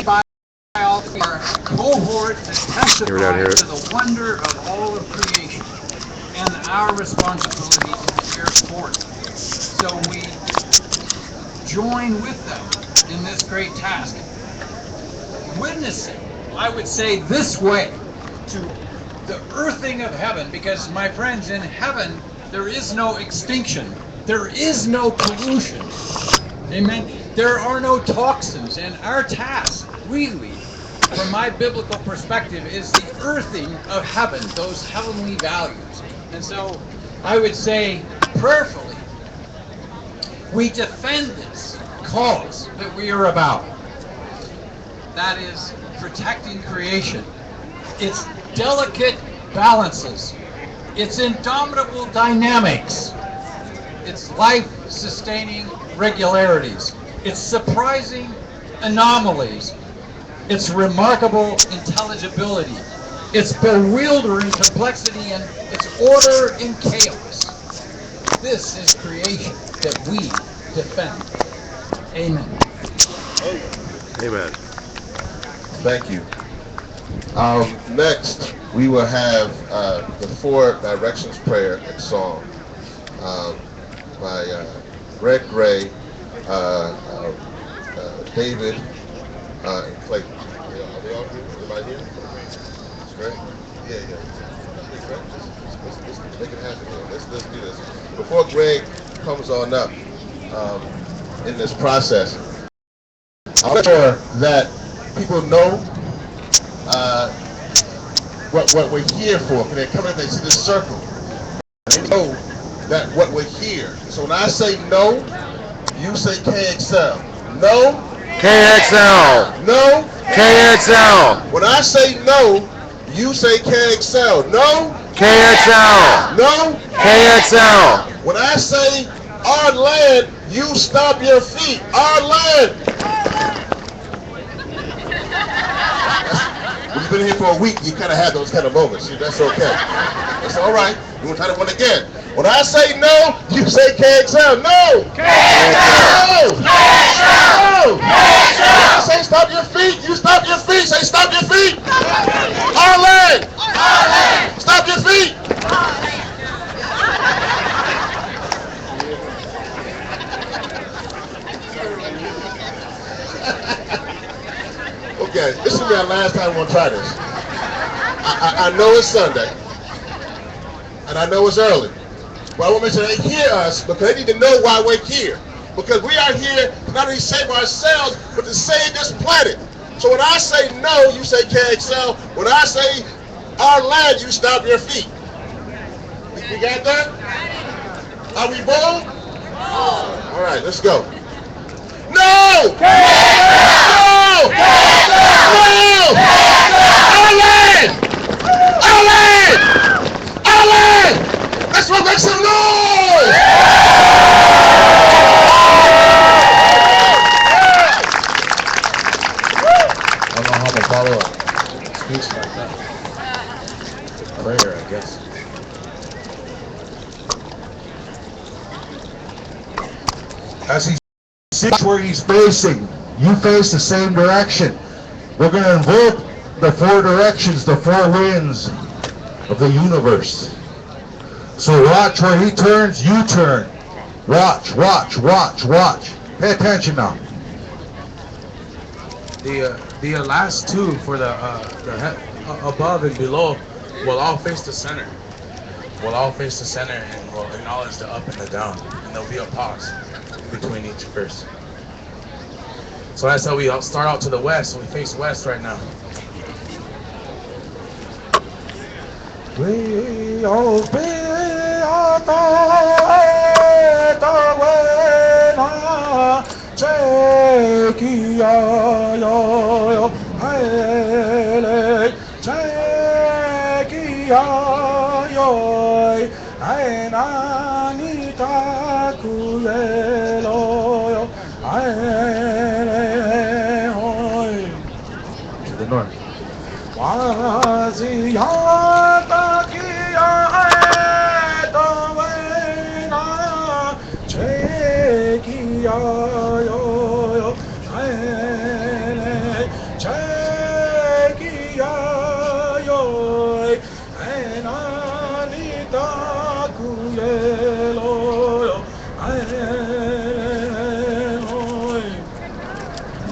by our cohort that testifies to the wonder of all of creation and our responsibility to care for it. So we join with them in this great task, witnessing, I would say, this way to the earthing of heaven, because, my friends, in heaven there is no extinction, there is no pollution, amen, there are no toxins, and our task, really, from my biblical perspective, is the earthing of heaven, those heavenly values. And so I would say, prayerfully, we defend this cause that we are about. That is protecting creation, its delicate balances, its indomitable dynamics, its life-sustaining regularities, its surprising anomalies, its remarkable intelligibility, its bewildering complexity, and its order in chaos. This is creation that we defend. Amen. Amen. Thank you. Next, we will have the Four Directions Prayer and Song by Greg Gray, David, and Clayton. Are they all here? Everybody here? That's great. Yeah. Let's make it happen here. Let's do this. Before Greg comes on up in this process, I'll make sure that people know what we're here for. When they come in this circle, they know that what we're here. So when I say no, you say KXL. No. KXL. No. KXL. When I say no, you say KXL. No. KXL. No. KXL. When I say our land, you stomp your feet. Our land. When you've been here for a week, you kind of have those kind of moments. See, that's okay. That's all right. We're going to try that one again. When I say no, you say KXL. No! KXL! No! KXL! No! KXL! I say stop your feet, you stop your feet. Say stop your feet. Our land! Our land! Stop your feet. Okay, this will be our last time we're going to try this. I know it's Sunday, and I know it's early, but I want to make sure they hear us because they need to know why we're here. Because we are here to not only save ourselves, but to save this planet. So when I say no, you say KXL. When I say our land, you stomp your feet. We got that? Are we bold? All right, let's go. No! No! No! Our land! Our land! Our land! Let's make some noise! I don't know how to follow a speech like that. Prayer, I guess. As he sits where he's facing, you face the same direction. We're going to invoke the four directions, the four winds of the universe. So watch where he turns, you turn. Watch, watch, watch, watch. Pay attention now. The last two for the above and below will all face the center. Will all face the center and will acknowledge the up and the down. And there'll be a pause between each verse. So that's how we start out to the west. We face west right now. We to the north.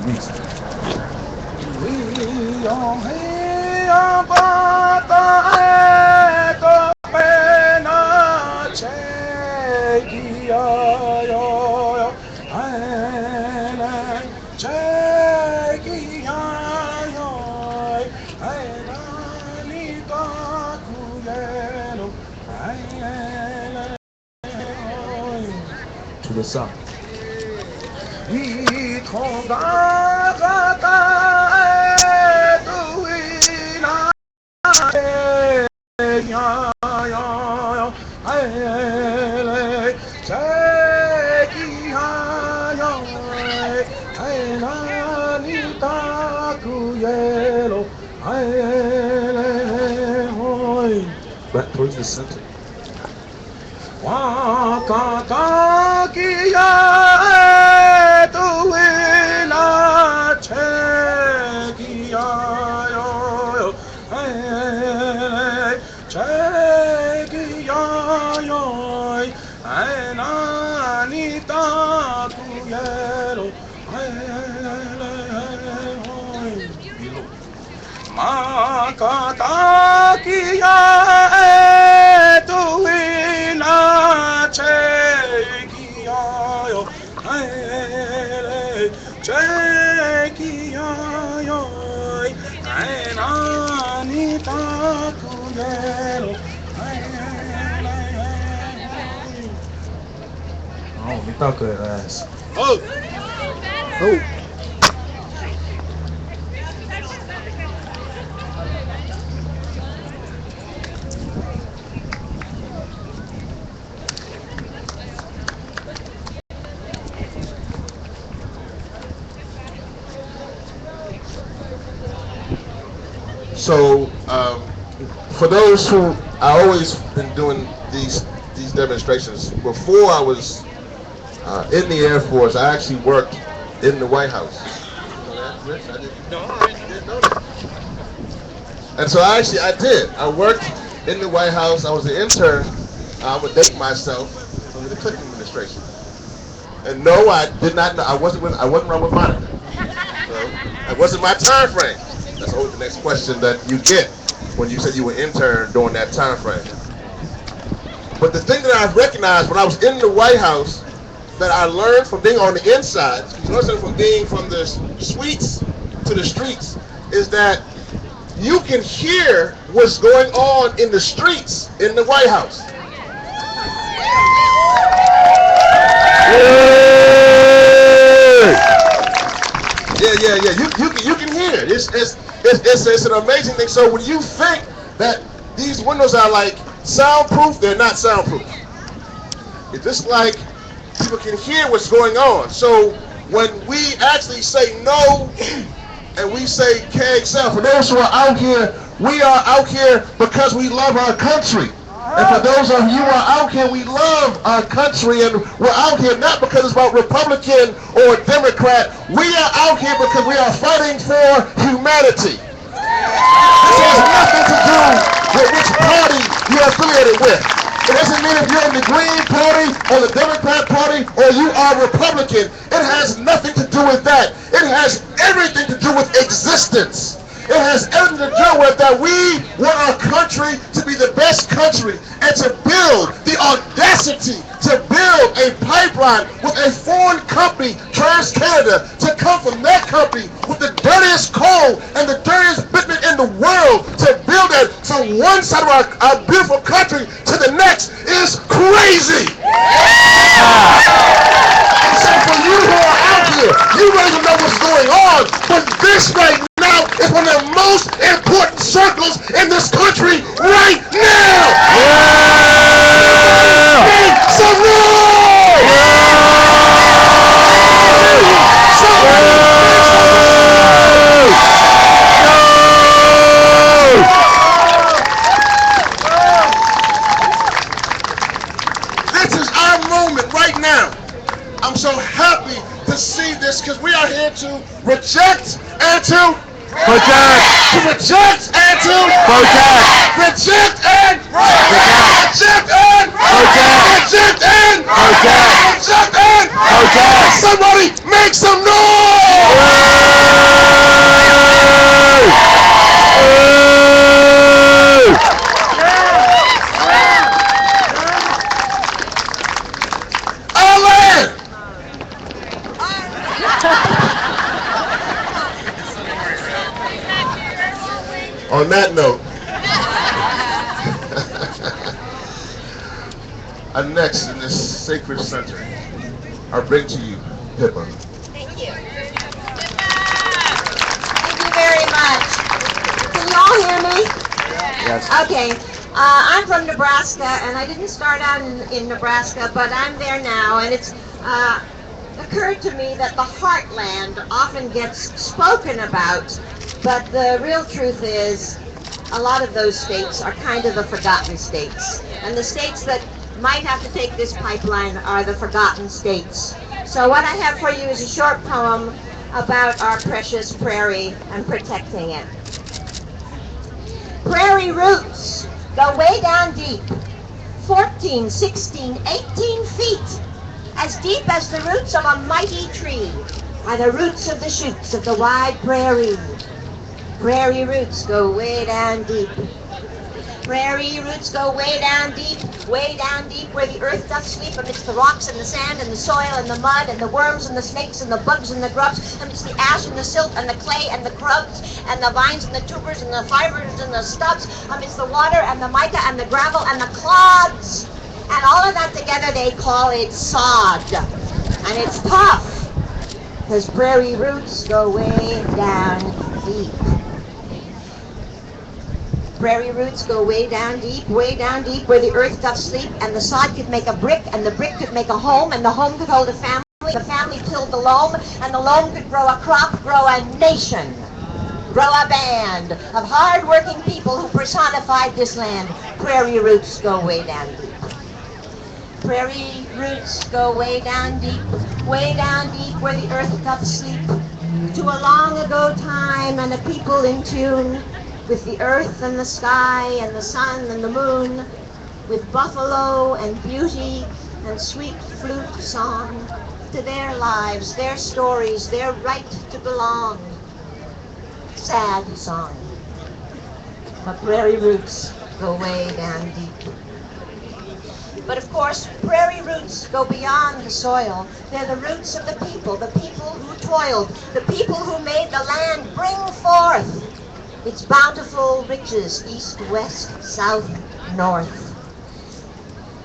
music. To the song. Back towards the center. Oh, me toca ass. Oh. Oh. So, for those who, I always been doing these demonstrations. Before I was in the Air Force, I actually worked in the White House. You know that, Rich? I didn't know that. And so I did. I worked in the White House. I was an intern. I would date myself under the Clinton administration. And no, I did not know. I wasn't wrong with Monica. So it wasn't my time frame. That's always the next question that you get when you said you were intern during that time frame. But the thing that I recognized when I was in the White House that I learned from being on the inside, from being from the suites to the streets, is that you can hear what's going on in the streets in the White House. Yeah. You can hear it. It's an amazing thing. So when you think that these windows are like soundproof, they're not soundproof. It's just like people can hear what's going on. So when we actually say no and we say KXL, for those who are out here, we are out here because we love our country. And for those of you who are out here, we love our country, and we're out here not because it's about Republican or Democrat. We are out here because we are fighting for humanity. This has nothing to do with which party you're affiliated with. It doesn't mean if you're in the Green Party or the Democrat Party or you are Republican. It has nothing to do with that. It has everything to do with existence. It has everything to do with that we want our country to be the best country and to build the audacity to build a pipeline with a foreign company, TransCanada, to come from that company with the dirtiest coal and the dirtiest bitumen in the world to build that from one side of our beautiful country to the next is crazy. So for you who are out here, you really don't know what's going on, but this right now is one of the most important circles in this country right now. Make some noise! This is our moment right now. I'm so happy to see this because we are here to reject and to Protect! to reject and to Protect! reject and Protect! reject and Protect! reject and Protect! Something! Protect! Somebody make some noise! Our land! On that note, next in this sacred center, I bring to you Pippa. Thank you. Thank you very much. Can you all hear me? Yes. Okay. I'm from Nebraska, and I didn't start out in Nebraska, but I'm there now, and it's occurred to me that the heartland often gets spoken about, but the real truth is a lot of those states are kind of the forgotten states. And the states that might have to take this pipeline are the forgotten states. So what I have for you is a short poem about our precious prairie and protecting it. Prairie roots go way down deep, 14, 16, 18 feet. As deep as the roots of a mighty tree are the roots of the shoots of the wide prairie. Prairie roots go way down deep. Prairie roots go way down deep where the earth doth sleep, amidst the rocks and the sand and the soil and the mud and the worms and the snakes and the bugs and the grubs, amidst the ash and the silt and the clay and the grubs and the vines and the tubers and the fibers and the stubs, amidst the water and the mica and the gravel and the clods. And all of that together they call it sod. And it's tough, because prairie roots go way down deep. Prairie roots go way down deep where the earth doth sleep, and the sod could make a brick, and the brick could make a home, and the home could hold a family, the family tilled the loam, and the loam could grow a crop, grow a nation, grow a band of hard-working people who personified this land. Prairie roots go way down deep. Prairie roots go way down deep where the earth doth sleep, to a long ago time and a people in tune with the earth and the sky and the sun and the moon, with buffalo and beauty and sweet flute song, to their lives, their stories, their right to belong. Sad song. But prairie roots go way down deep. But of course, prairie roots go beyond the soil. They're the roots of the people who toiled, the people who made the land bring forth its bountiful riches, east, west, south, north.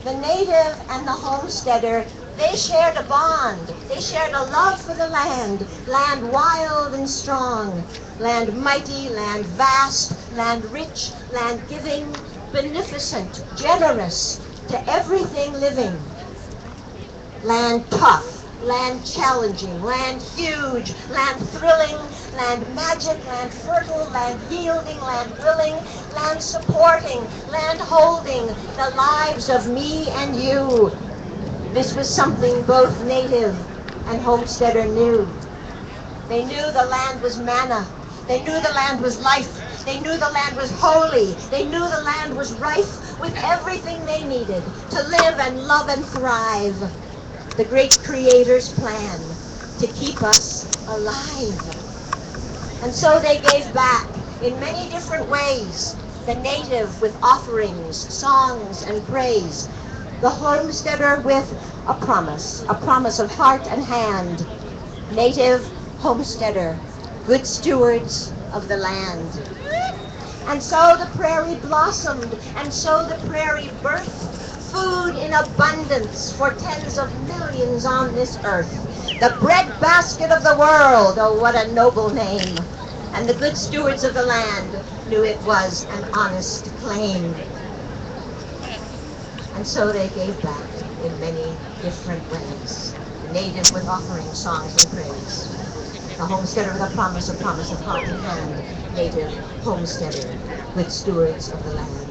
The native and the homesteader, they shared a bond. They shared a love for the land wild and strong, land mighty, land vast, land rich, land giving, beneficent, generous to everything living. Land tough, land challenging, land huge, land thrilling, land magic, land fertile, land yielding, land willing, land supporting, land holding the lives of me and you. This was something both native and homesteader knew. They knew the land was manna. They knew the land was life. They knew the land was holy. They knew the land was rife with everything they needed to live and love and thrive. The great Creator's plan to keep us alive. And so they gave back in many different ways. The native with offerings, songs, and praise. The homesteader with a promise of heart and hand. Native, homesteader, good stewards of the land. And so the prairie blossomed, and so the prairie birthed food in abundance for tens of millions on this earth. The breadbasket of the world, oh what a noble name. And the good stewards of the land knew it was an honest claim. And so they gave back in many different ways. The native with offerings, songs, and praise. The homesteader with a promise of heart and hand. Native homesteader, good stewards of the land.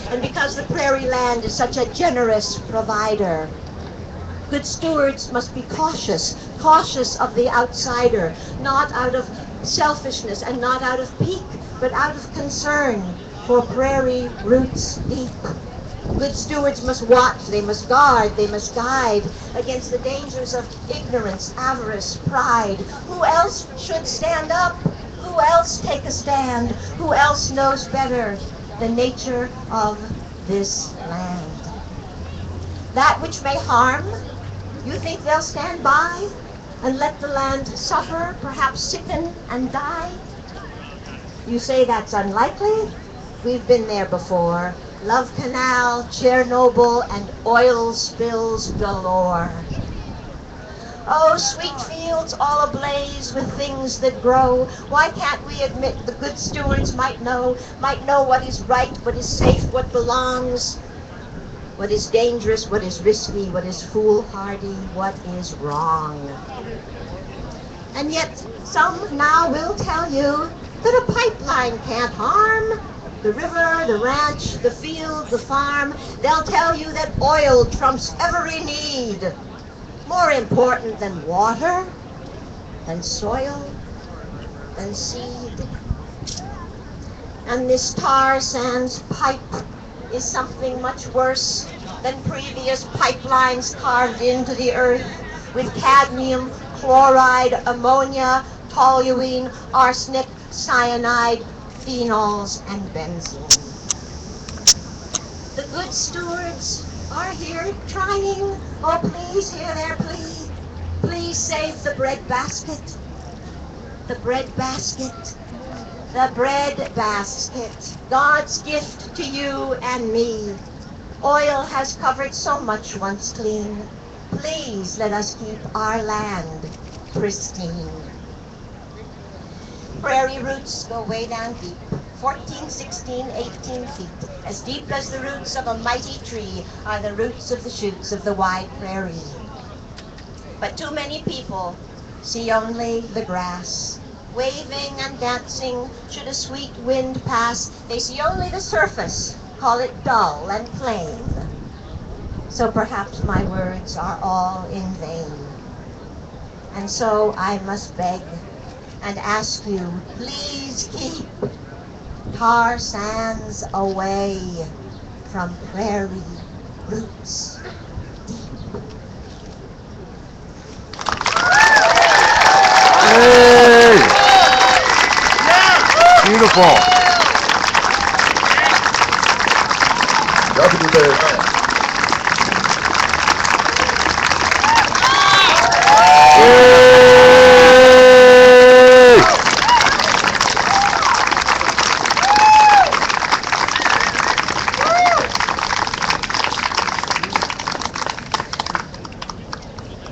And because the prairie land is such a generous provider, good stewards must be cautious of the outsider, not out of selfishness and not out of pique, but out of concern for prairie roots deep. Good stewards must watch, they must guard, they must guide against the dangers of ignorance, avarice, pride. Who else should stand up? Who else take a stand? Who else knows better the nature of this land? That which may harm, you think they'll stand by and let the land suffer, perhaps sicken and die? You say that's unlikely? We've been there before. Love Canal, Chernobyl, and oil spills galore. Oh, sweet fields all ablaze with things that grow. Why can't we admit the good stewards might know what is right, what is safe, what belongs, what is dangerous, what is risky, what is foolhardy, what is wrong. And yet some now will tell you that a pipeline can't harm. The river, the ranch, the field, the farm, they'll tell you that oil trumps every need. More important than water, than soil, than seed. And this tar sands pipe is something much worse than previous pipelines carved into the earth with cadmium, chloride, ammonia, toluene, arsenic, cyanide, phenols, and benzene. The good stewards are here trying. Oh, please hear their plea. Please save the bread basket. The bread basket. The bread basket. God's gift to you and me. Oil has covered so much once clean. Please let us keep our land pristine. Prairie roots go way down deep, 14, 16, 18 feet. As deep as the roots of a mighty tree are the roots of the shoots of the wide prairie. But too many people see only the grass. Waving and dancing should a sweet wind pass, they see only the surface, call it dull and plain. So perhaps my words are all in vain. And so I must beg and ask you, please keep tar sands away from prairie roots deep. Hey! Beautiful. Y'all can do better than that.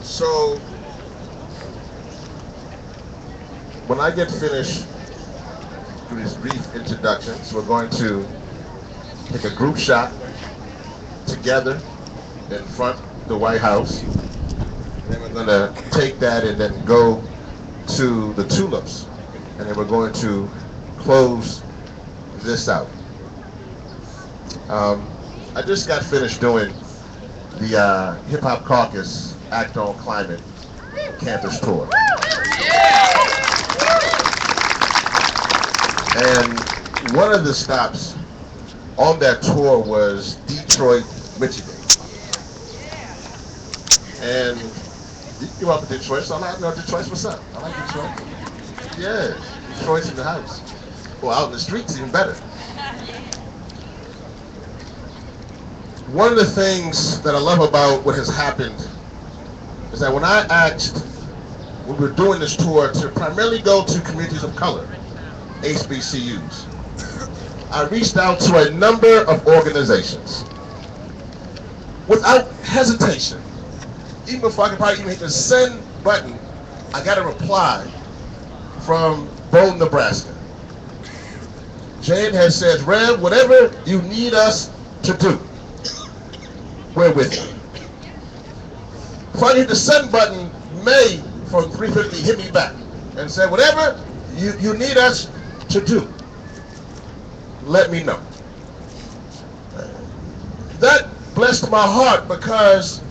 So, when I get finished with these brief introductions, we're going to take a group shot together in front of the White House. Then we're going to take that and then go to the tulips. And then we're going to close this out. I just got finished doing the Hip Hop Caucus Act on Climate campus tour. And one of the stops on that tour was Detroit, Michigan. And you grew up in Detroit, so I like, Detroit's what's up. I like Detroit. Yeah, Detroit's in the house. Well, out in the streets, even better. One of the things that I love about what has happened is that when I asked, when we were doing this tour, to primarily go to communities of color, HBCUs, I reached out to a number of organizations. Without hesitation, even before I could probably even hit the send button, I got a reply from Bone, Nebraska. Jane has said, Rev, whatever you need us to do, we're with you. Before I hit the send button, May from 350 hit me back and said, whatever you need us to do, let me know. That blessed my heart because,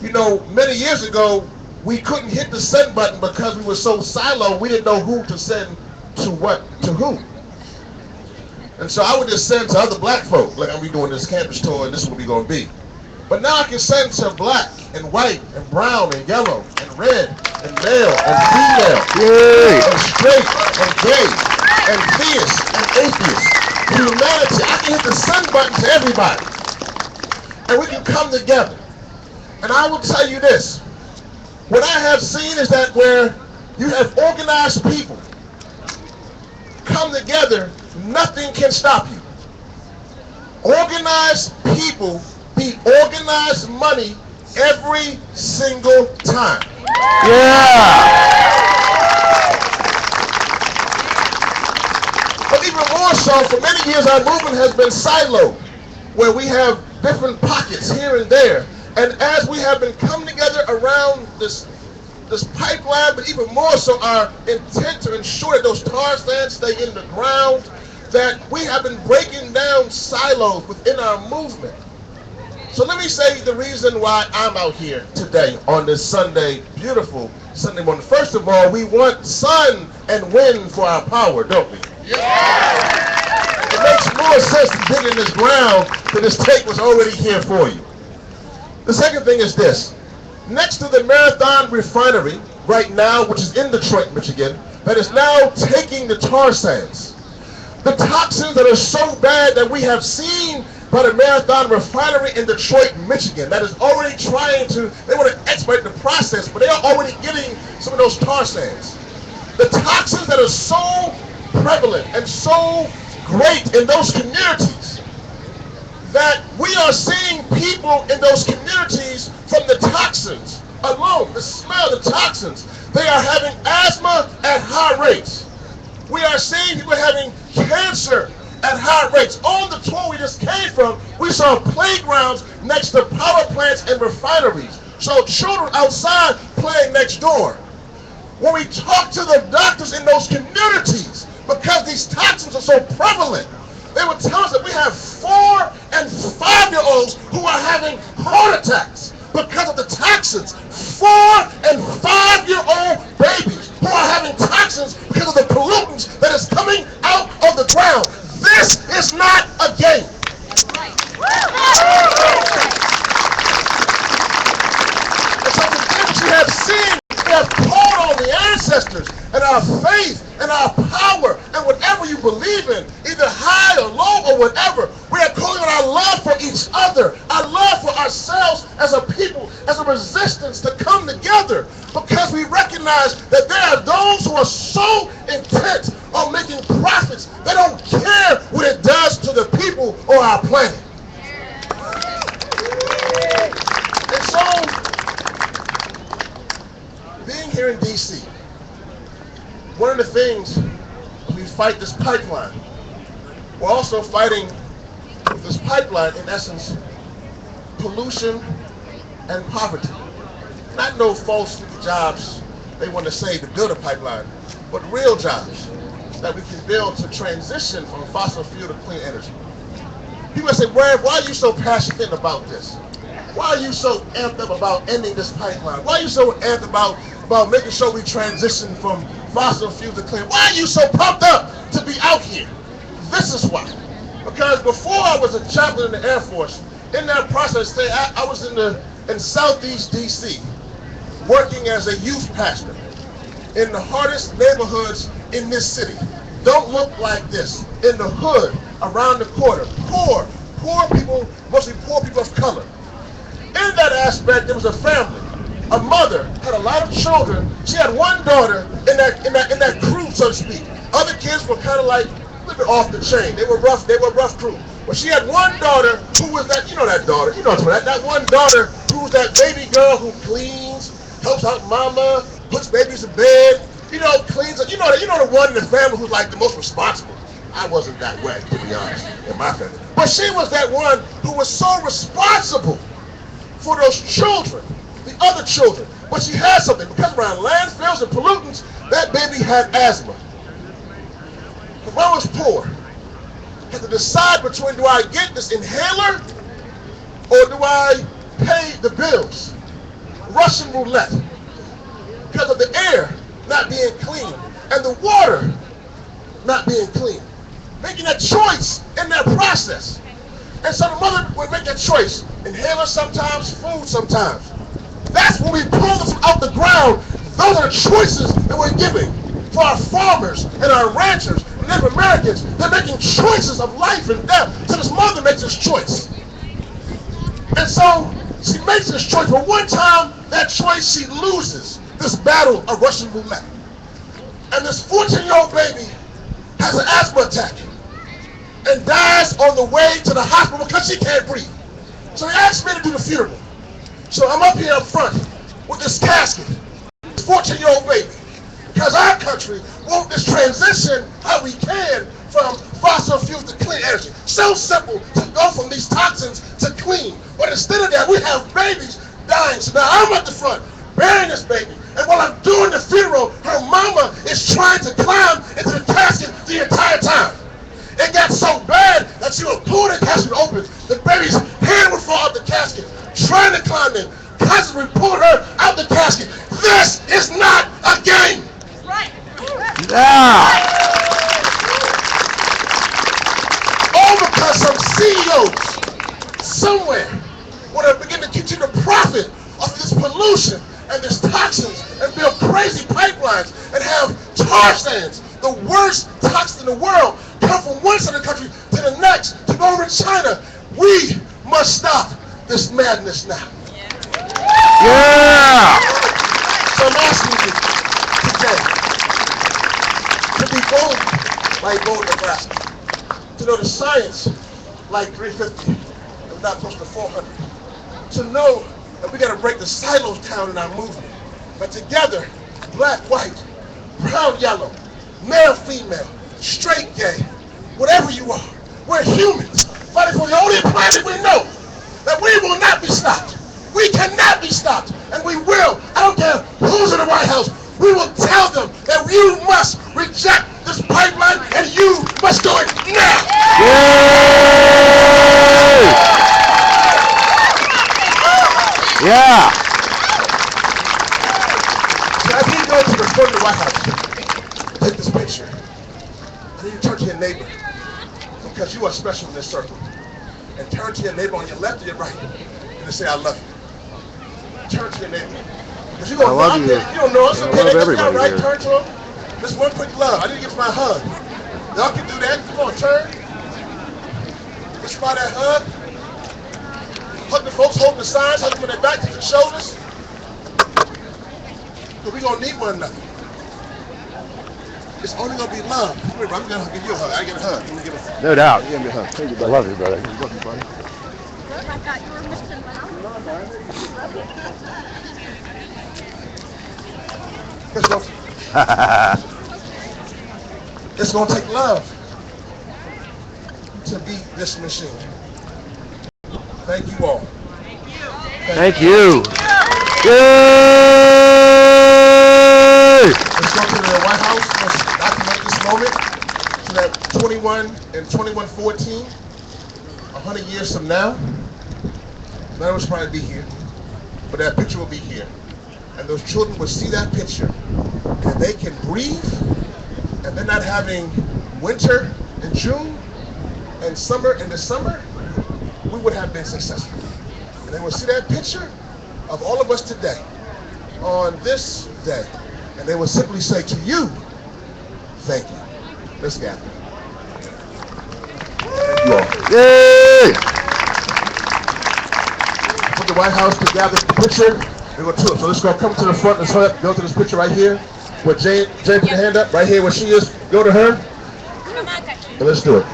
you know, many years ago, we couldn't hit the send button because we were so siloed, we didn't know who to send to what, to who. And so I would just send to other black folk, like I'm be doing this campus tour and this is what we're going to be. But now I can send to black and white and brown and yellow and red and male and female Yay! and straight and gay and theist and atheist. Humanity. I can hit the send button to everybody. And we can come together. And I will tell you this. What I have seen is that where you have organized people come together, nothing can stop you. Organized people beat organized money every single time. Yeah! But even more so, for many years our movement has been siloed, where we have different pockets here and there. And as we have been coming together around this pipeline, but even more so our intent to ensure that those tar sands stay in the ground, that we have been breaking down silos within our movement. So let me say the reason why I'm out here today on this Sunday, beautiful Sunday morning. First of all, we want sun and wind for our power, don't we? Yeah. It makes more sense to dig in this ground than this tape was already here for you. The second thing is this. Next to the Marathon Refinery right now, which is in Detroit, Michigan, that is now taking the tar sands. The toxins that are so bad that we have seen by the Marathon Refinery in Detroit, Michigan, that is already trying to, they want to expedite the process, but they are already getting some of those tar sands. The toxins that are so prevalent and so great in those communities, that we are seeing people in those communities from the toxins alone, the smell, the toxins, they are having asthma at high rates. We are seeing people having cancer at high rates. On the tour we just came from, we saw playgrounds next to power plants and refineries. So children outside playing next door. When we talk to the doctors in those communities, because these toxins are so prevalent, they would tell us that we have 4- and 5-year-olds who are having heart attacks because of the toxins. 4- and 5-year-old babies who are having toxins because of the pollutants that is coming out of the ground. This is not a game. And so the things you have seen, we have called on the ancestors and our faith and our power and whatever you believe in, either high or low or whatever. We are calling on our love for each other, our love for ourselves as a people, as a resistance to come together, because we recognize that there are those who are so intent on making profits, they don't care what it does to the people or our planet. And so, being here in D.C., one of the things we fight this pipeline. We're also fighting with this pipeline, in essence, pollution and poverty. Not no false jobs they want to say to build a pipeline, but real jobs that we can build to transition from fossil fuel to clean energy. People say, Brad, why are you so passionate about this? Why are you so amped up about ending this pipeline? Why are you so amped about making sure we transition from fossil fuel to clean? Why are you so pumped up to be out here? This is why. Because before I was a chaplain in the Air Force, in that process, I was in Southeast D.C. working as a youth pastor in the hardest neighborhoods in this city. Don't look like this. In the hood, around the corner, poor people, mostly poor people of color. In that aspect, there was a family. A mother had a lot of children. She had one daughter in that crew, so to speak. Other kids were kind of like a little bit off the chain. They were rough crew. But she had one daughter who was that, you know that daughter, you know that one daughter who was that baby girl who cleans, helps out mama, puts babies to bed, cleans. You know the one in the family who's like the most responsible. I wasn't that way, to be honest, in my family. But she was that one who was so responsible for those children, the other children. But she had something, because around landfills and pollutants, that baby had asthma. The mom was poor. Had to decide between, do I get this inhaler or do I pay the bills? Russian roulette. Because of the air not being clean and the water not being clean. making that choice in that process. And so the mother would make that choice. Inhaler sometimes, food sometimes. That's when we pull them out the ground. Those are the choices that we're giving for our farmers and our ranchers and Native Americans. They're making choices of life and death. So this mother makes this choice. And so she makes this choice. But one time, that choice, she loses this battle of Russian roulette. And this 14-year-old baby has an asthma attack and dies on the way to the hospital because she can't breathe. So he asked me to do the funeral. So I'm up here up front with this casket, this 14-year-old baby, because our country wants this transition how we can from fossil fuels to clean energy. So simple to go from these toxins to clean. But instead of that, we have babies dying. So now I'm at the front burying this baby. And while I'm doing the funeral, her mama is trying to climb into the casket the entire time. It got so bad that she would pull the casket open. The baby's hand would fall out the casket, trying to climb in. Constantly pulled her out the casket. This is not a game. Right. Yeah. All because some CEOs somewhere want to begin to continue to profit off this pollution and this toxins and build crazy pipelines and have tar sands, the worst toxin in the world, come from one side of the country to the next to go over to China. We must stop this madness now. Yeah. So I'm asking you today to be bold like bold Nebraska, to know the science like 350 and not close to 400, to know that we got to break the silos down in our movement. But together, black, white, brown, yellow, male, female, straight, gay, whatever you are, we're humans fighting for the only planet we know, that we will not be stopped. We cannot be stopped, and we will. I don't care who's in the White House. We will tell them that you must reject this pipeline, and you must do it now. Yay! Yeah. So as you go to the front of the White House, take this picture. I need you to turn to your neighbor, because you are special in this circle. And turn to your neighbor on your left or your right, and say, I love you. Turn to your neighbor. Because you're going to love you. You don't know us. I Okay, love that's everybody not right. here. Turn to him. Just one quick love. I need to give my hug. Y'all can do that. Come on, turn. Give somebody that hug. Hug the folks holding the signs, hug them in their back, to their shoulders. Because we're going to need one another. It's only going to be love. Remember, I'm going to give you a hug. I get a hug. You give a hug. No doubt. Give me a hug. Thank you, I love you, brother. Love you, buddy. I thought you were missing It's going to take love to beat this machine. Thank you all. Thank you. Yay! Let's go to the White House. Let's document this moment so that 2114, 100 years from now, none of us probably be here, but that picture will be here. And those children will see that picture, and they can breathe, and they're not having winter in June and summer in the summer, we would have been successful. And they will see that picture of all of us today on this day, and they will simply say to you, thank you. Let's gather. Thank you all. Yay! Put the White House to gather the picture. We're going to do it. So let's go come to the front. Let's go to this picture right here. With Jane put her hand up right here where she is. Go to her. And let's do it.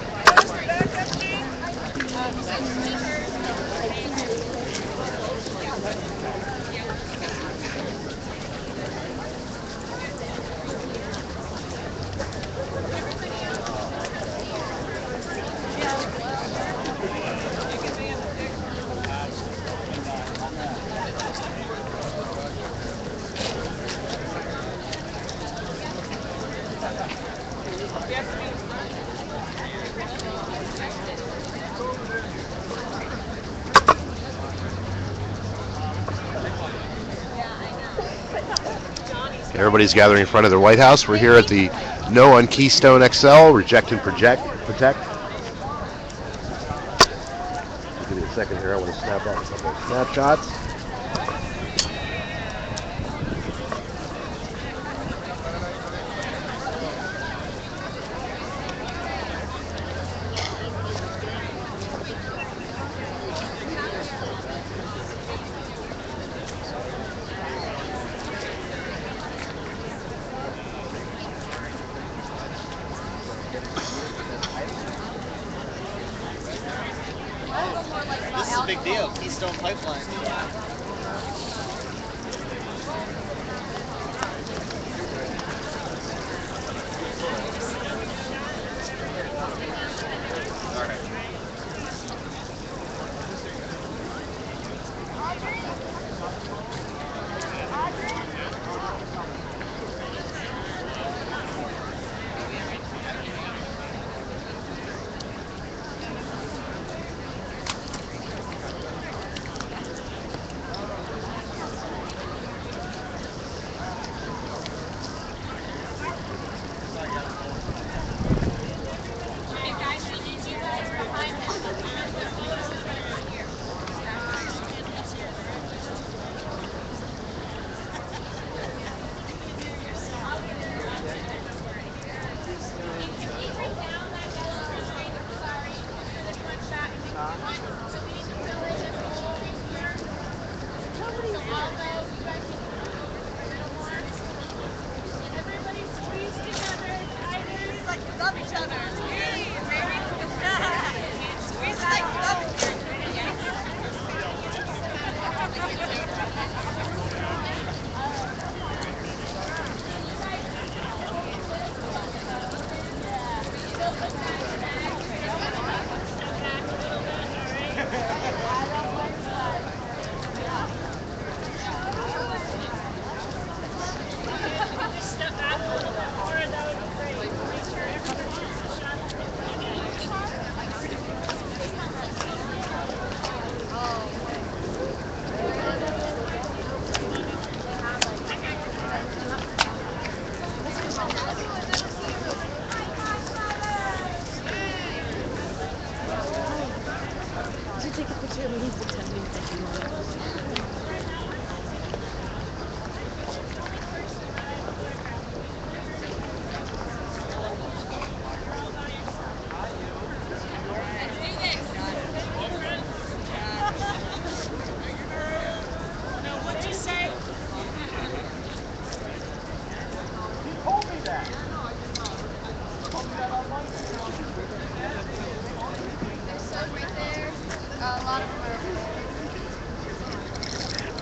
Everybody's gathering in front of the White House. We're here at the No on Keystone XL, reject and protect. Give me a second here. I want to snap out a couple of snapshots. This is a big deal, Keystone Pipeline.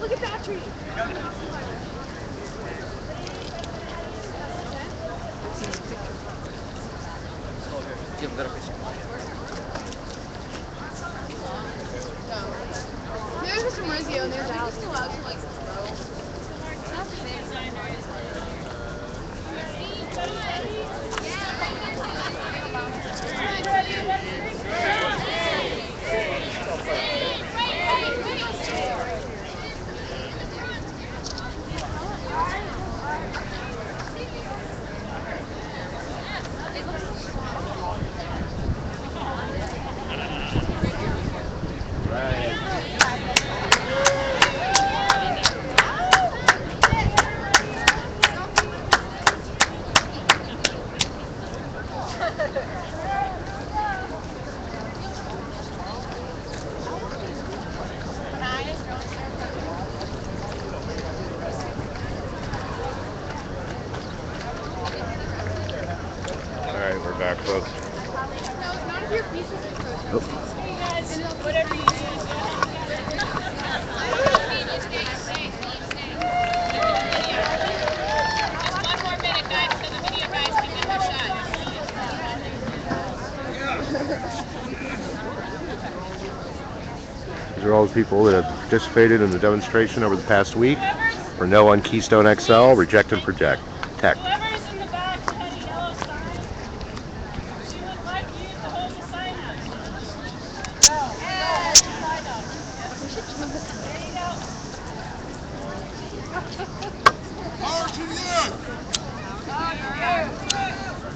Look at that tree. There's some Rizio and there's Alex. Allowed to like throw. All right, we're back, folks. No, none of your pieces are frozen. Nope. Hey guys, whatever you Just 1 more minute, guys, so the video guys can get their shot. These are all the people that have participated in the demonstration over the past week for no on Keystone XL, reject and protect. Whoever's in the back who had a yellow sign, she would like you to hold the sign up. Hold the sign up. There you go. Power to the end! Oh,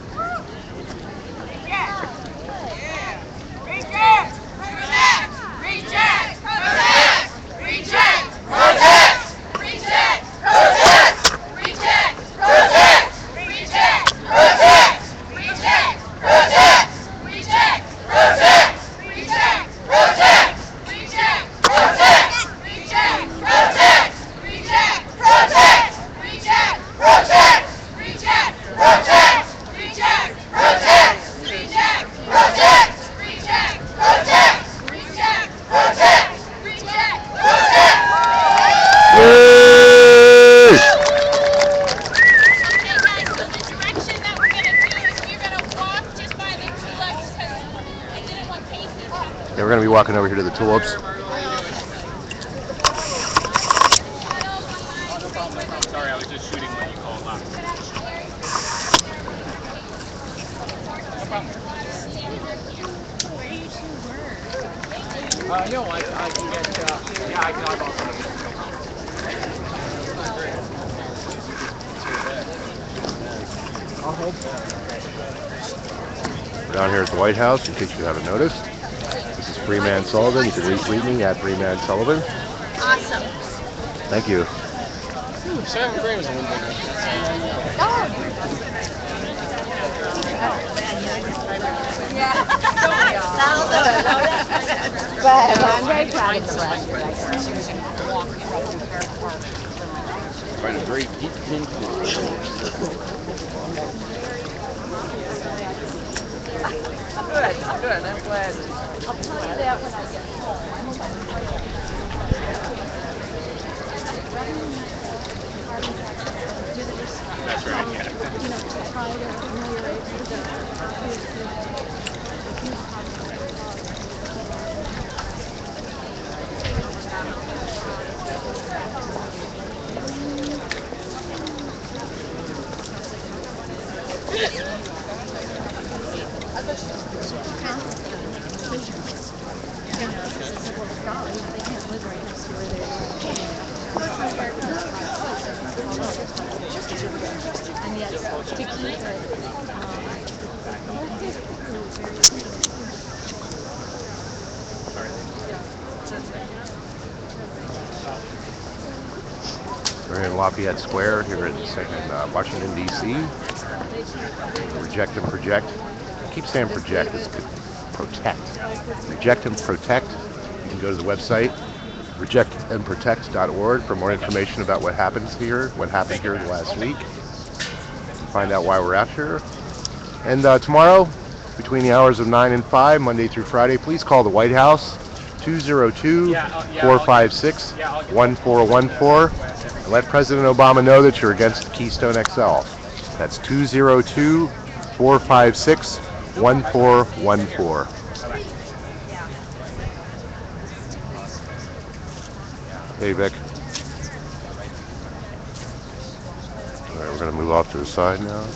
Yeah, we're going to be walking over here to the tulips. Oh, no problem, no problem. Sorry, I was just shooting when you called last. No problem. No, I can get, yeah, I can eyeball some of it. No We're down here at the White House, in case you haven't noticed. This is Freeman Sullivan. You can retweet me at Freeman Sullivan. Awesome. Thank you. Sam Gray was a little bigger. But I'm very proud of the last year. Quite a very deep pink. Good, good, I'm glad. I'll tell you that when I get That's right, yeah. And yet, to keep it, We're in Lafayette Square here in Washington, D.C. Reject and project. I keep saying project. It's protect. Reject and protect. You can go to the website rejectandprotect.org for more information about what happened here the last week. Find out why we're out here. And tomorrow, between the hours of 9 and 5, Monday through Friday, please call the White House, 202-456-1414, and let President Obama know that you're against Keystone XL. That's 202-456-1414. Hey, Vic. All right, we're going to move off to the side now.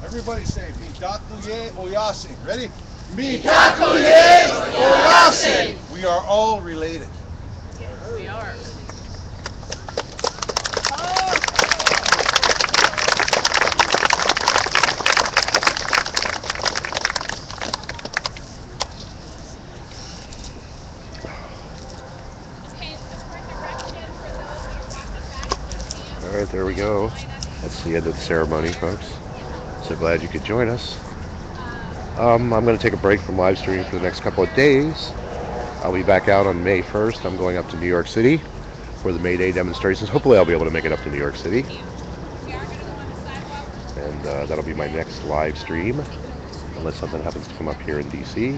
Everybody say, Mitakuye Oyasin. Ready? Mitakuye Oyasin. We are all related. We are. Okay, just for direction for those that are walking back to the camp. All right, there we go. That's the end of the ceremony, folks. So glad you could join us. I'm going to take a break from live streaming for the next couple of days. I'll be back out on May 1st. I'm going up to New York City for the May Day demonstrations. Hopefully I'll be able to make it up to New York City. We are going to go on the sidewalk. And that'll be my next live stream. Unless something happens to come up here in DC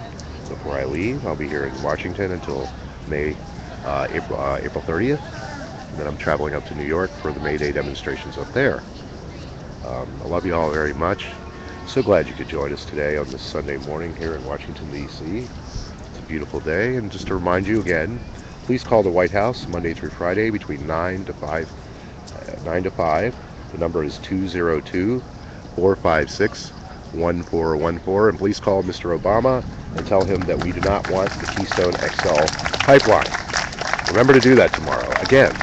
before I leave. I'll be here in Washington until April 30th. And then I'm traveling up to New York for the May Day demonstrations up there. I love you all very much. So glad you could join us today on this Sunday morning here in Washington, D.C. It's a beautiful day. And just to remind you again, please call the White House Monday through Friday between 9 to 5. The number is 202-456-1414. And please call Mr. Obama and tell him that we do not want the Keystone XL pipeline. Remember to do that tomorrow. Again,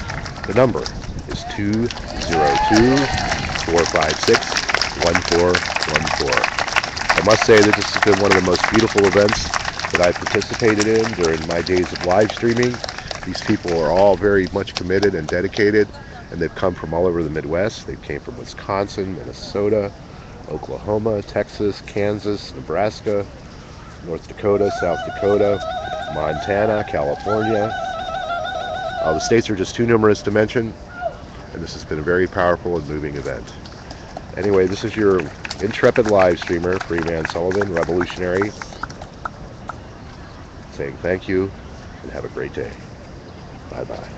the number is 202-456-1414. I must say that this has been one of the most beautiful events that I've participated in during my days of live streaming. These people are all very much committed and dedicated, and they've come from all over the Midwest. They came from Wisconsin, Minnesota, Oklahoma, Texas, Kansas, Nebraska, North Dakota, South Dakota, Montana, California. The states are just too numerous to mention, and this has been a very powerful and moving event. Anyway, this is your intrepid live streamer, Freeman Sullivan, revolutionary, saying thank you and have a great day. Bye-bye.